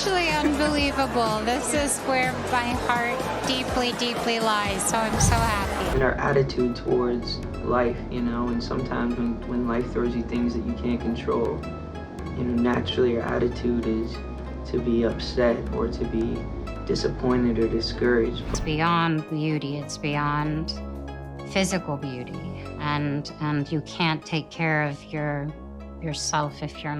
actually unbelievable. This is where my heart deeply, deeply lies, so I'm so happy. And our attitude towards life, and sometimes when life throws you things that you can't control, naturally your attitude is to be upset or to be disappointed or discouraged. It's beyond beauty, it's beyond physical beauty, and you can't take care of yourself if your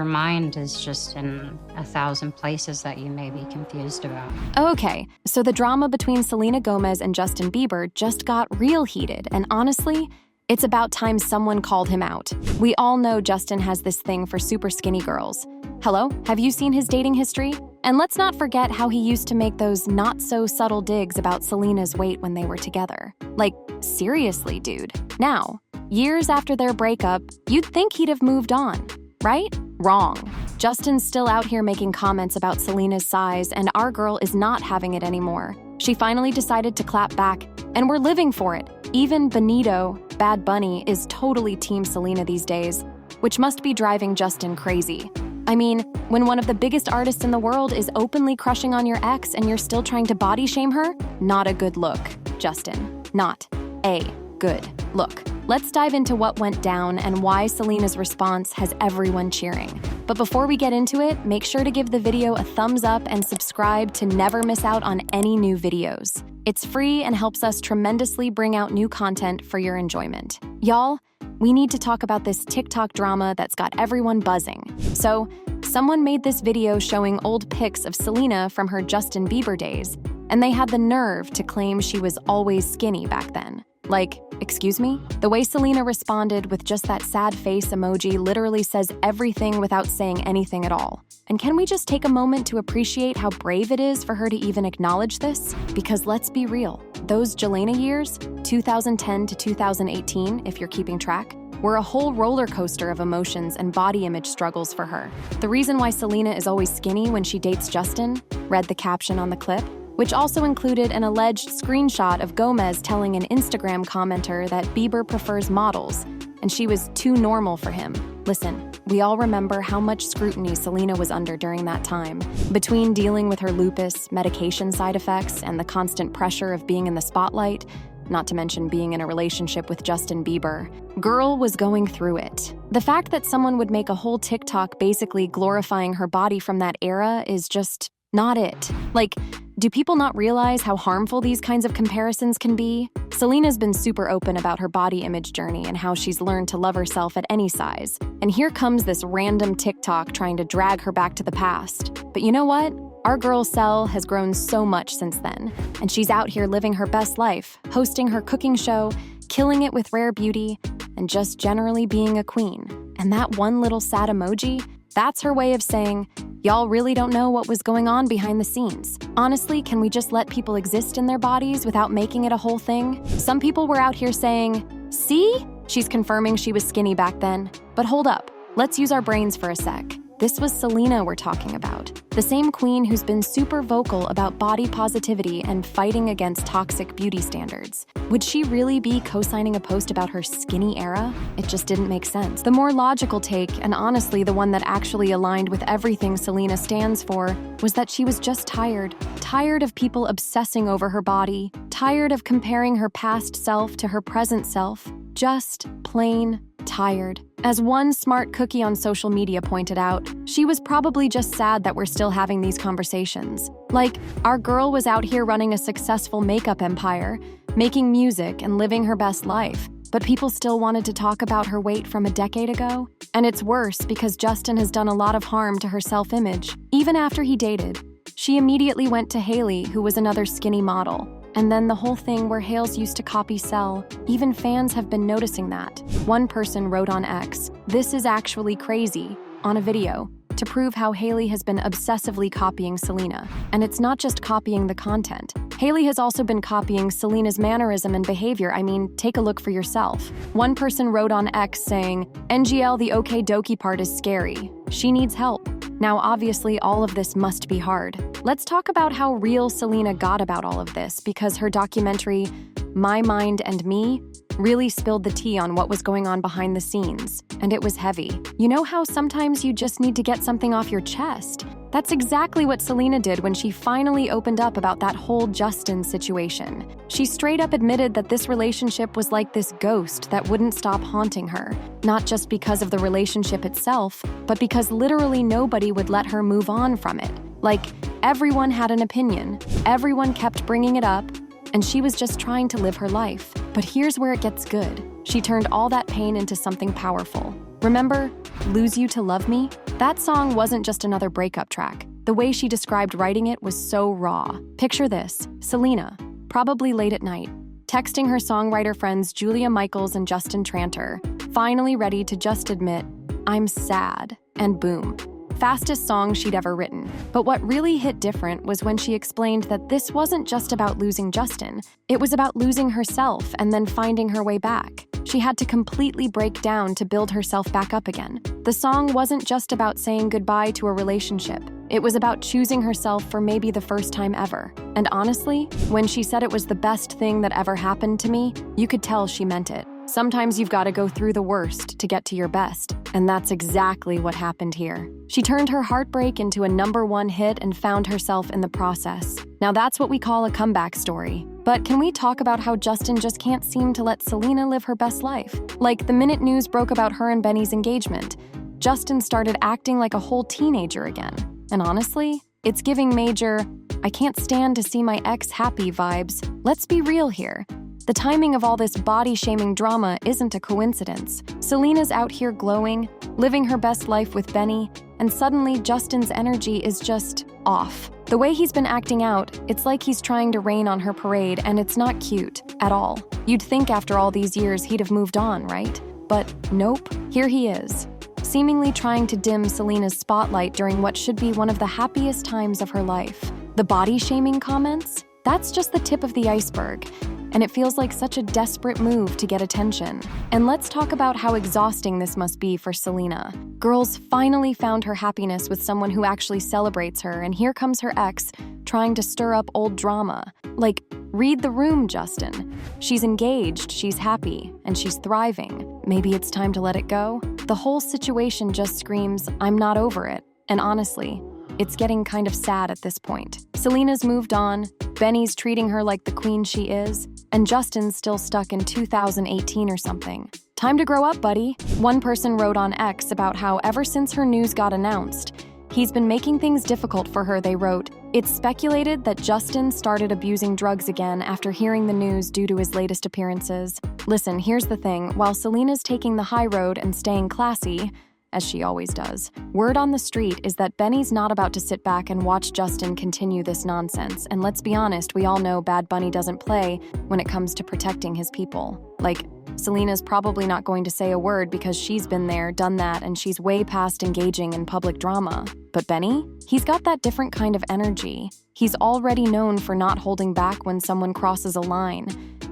mind is just in 1,000 places that you may be confused about. Okay, so the drama between Selena Gomez and Justin Bieber just got real heated, and honestly, it's about time someone called him out. We all know Justin has this thing for super skinny girls. Hello, have you seen his dating history? And let's not forget how he used to make those not-so-subtle digs about Selena's weight when they were together. Like, seriously, dude. Now, years after their breakup, you'd think he'd have moved on, right? Wrong. Justin's still out here making comments about Selena's size, and our girl is not having it anymore. She finally decided to clap back, and we're living for it. Even Benito, Bad Bunny, is totally Team Selena these days, which must be driving Justin crazy. I mean, when one of the biggest artists in the world is openly crushing on your ex and you're still trying to body shame her, not a good look, Justin. Not a good look. Let's dive into what went down and why Selena's response has everyone cheering. But before we get into it, make sure to give the video a thumbs up and subscribe to never miss out on any new videos. It's free and helps us tremendously bring out new content for your enjoyment. Y'all, we need to talk about this TikTok drama that's got everyone buzzing. So, someone made this video showing old pics of Selena from her Justin Bieber days, and they had the nerve to claim she was always skinny back then. Like, excuse me? The way Selena responded with just that sad face emoji literally says everything without saying anything at all. And can we just take a moment to appreciate how brave it is for her to even acknowledge this? Because let's be real, those Jelena years, 2010 to 2018, if you're keeping track, were a whole roller coaster of emotions and body image struggles for her. The reason why Selena is always skinny when she dates Justin, read the caption on the clip, which also included an alleged screenshot of Gomez telling an Instagram commenter that Bieber prefers models, and she was too normal for him. Listen, we all remember how much scrutiny Selena was under during that time. Between dealing with her lupus, medication side effects, and the constant pressure of being in the spotlight, not to mention being in a relationship with Justin Bieber, girl was going through it. The fact that someone would make a whole TikTok basically glorifying her body from that era is just not it. Like, do people not realize how harmful these kinds of comparisons can be? Selena's been super open about her body image journey and how she's learned to love herself at any size. And here comes this random TikTok trying to drag her back to the past. But you know what? Our girl Sel has grown so much since then, and she's out here living her best life, hosting her cooking show, killing it with rare beauty, and just generally being a queen. And that one little sad emoji, that's her way of saying, y'all really don't know what was going on behind the scenes. Honestly, can we just let people exist in their bodies without making it a whole thing? Some people were out here saying, see? She's confirming she was skinny back then. But hold up, let's use our brains for a sec. This was Selena we're talking about, the same queen who's been super vocal about body positivity and fighting against toxic beauty standards. Would she really be co-signing a post about her skinny era? It just didn't make sense. The more logical take, and honestly the one that actually aligned with everything Selena stands for, was that she was just tired. Tired of people obsessing over her body, tired of comparing her past self to her present self, just plain tired. As one smart cookie on social media pointed out, she was probably just sad that we're still having these conversations. Like, our girl was out here running a successful makeup empire, making music and living her best life, but people still wanted to talk about her weight from a decade ago. And it's worse because Justin has done a lot of harm to her self-image. Even after he dated, she immediately went to Hailey, who was another skinny model. And then the whole thing where Hales used to copy Sel. Even fans have been noticing that. One person wrote on X, "This is actually crazy," on a video, to prove how Hailey has been obsessively copying Selena. And it's not just copying the content. Hailey has also been copying Selena's mannerism and behavior. I mean, take a look for yourself. One person wrote on X saying, "NGL, the okay dokie part is scary. She needs help." Now, obviously, all of this must be hard. Let's talk about how real Selena got about all of this, because her documentary, My Mind and Me, really spilled the tea on what was going on behind the scenes, and it was heavy. You know how sometimes you just need to get something off your chest? That's exactly what Selena did when she finally opened up about that whole Justin situation. She straight up admitted that this relationship was like this ghost that wouldn't stop haunting her, not just because of the relationship itself, but because literally nobody would let her move on from it. Like, everyone had an opinion, everyone kept bringing it up, and she was just trying to live her life. But here's where it gets good. She turned all that pain into something powerful. Remember, Lose You to Love Me? That song wasn't just another breakup track. The way she described writing it was so raw. Picture this, Selena, probably late at night, texting her songwriter friends Julia Michaels and Justin Tranter, finally ready to just admit, "I'm sad," and boom. Fastest song she'd ever written. But what really hit different was when she explained that this wasn't just about losing Justin, it was about losing herself and then finding her way back. She had to completely break down to build herself back up again. The song wasn't just about saying goodbye to a relationship. It was about choosing herself for maybe the first time ever. And honestly, when she said it was the best thing that ever happened to me, you could tell she meant it. Sometimes you've got to go through the worst to get to your best, and that's exactly what happened here. She turned her heartbreak into a #1 hit and found herself in the process. Now that's what we call a comeback story. But can we talk about how Justin just can't seem to let Selena live her best life? Like, the minute news broke about her and Benny's engagement, Justin started acting like a whole teenager again. And honestly, it's giving major, "I can't stand to see my ex happy" vibes. Let's be real here. The timing of all this body-shaming drama isn't a coincidence. Selena's out here glowing, living her best life with Benny, and suddenly Justin's energy is just off. The way he's been acting out, it's like he's trying to rain on her parade, and it's not cute at all. You'd think after all these years he'd have moved on, right? But nope, here he is, seemingly trying to dim Selena's spotlight during what should be one of the happiest times of her life. The body-shaming comments? That's just the tip of the iceberg. And it feels like such a desperate move to get attention. And let's talk about how exhausting this must be for Selena. Girls finally found her happiness with someone who actually celebrates her, and here comes her ex trying to stir up old drama. Like, read the room, Justin. She's engaged, she's happy, and she's thriving. Maybe it's time to let it go? The whole situation just screams, "I'm not over it." And honestly, it's getting kind of sad at this point. Selena's moved on, Benny's treating her like the queen she is, and Justin's still stuck in 2018 or something. Time to grow up, buddy. One person wrote on X about how ever since her news got announced, he's been making things difficult for her. They wrote, "It's speculated that Justin started abusing drugs again after hearing the news due to his latest appearances." Listen, here's the thing. While Selena's taking the high road and staying classy, as she always does, word on the street is that Benny's not about to sit back and watch Justin continue this nonsense. And let's be honest, we all know Bad Bunny doesn't play when it comes to protecting his people. Like, Selena's probably not going to say a word because she's been there, done that, and she's way past engaging in public drama. But Benny? He's got that different kind of energy. He's already known for not holding back when someone crosses a line,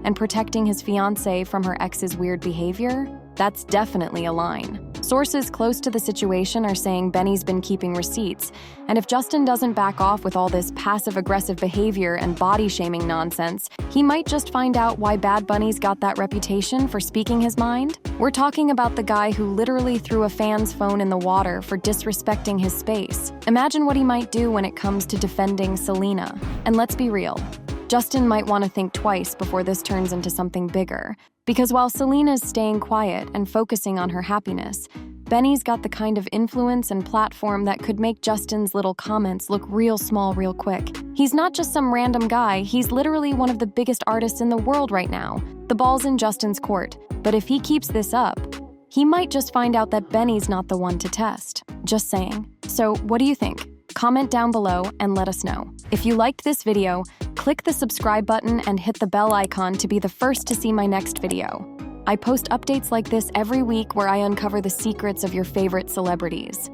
and protecting his fiancée from her ex's weird behavior? That's definitely a line. Sources close to the situation are saying Benny's been keeping receipts, and if Justin doesn't back off with all this passive-aggressive behavior and body-shaming nonsense, he might just find out why Bad Bunny's got that reputation for speaking his mind. We're talking about the guy who literally threw a fan's phone in the water for disrespecting his space. Imagine what he might do when it comes to defending Selena. And let's be real, Justin might want to think twice before this turns into something bigger. Because while Selena's staying quiet and focusing on her happiness, Benny's got the kind of influence and platform that could make Justin's little comments look real small real quick. He's not just some random guy, he's literally one of the biggest artists in the world right now. The ball's in Justin's court. But if he keeps this up, he might just find out that Benny's not the one to test. Just saying. So what do you think? Comment down below and let us know. If you liked this video, click the subscribe button and hit the bell icon to be the first to see my next video. I post updates like this every week where I uncover the secrets of your favorite celebrities.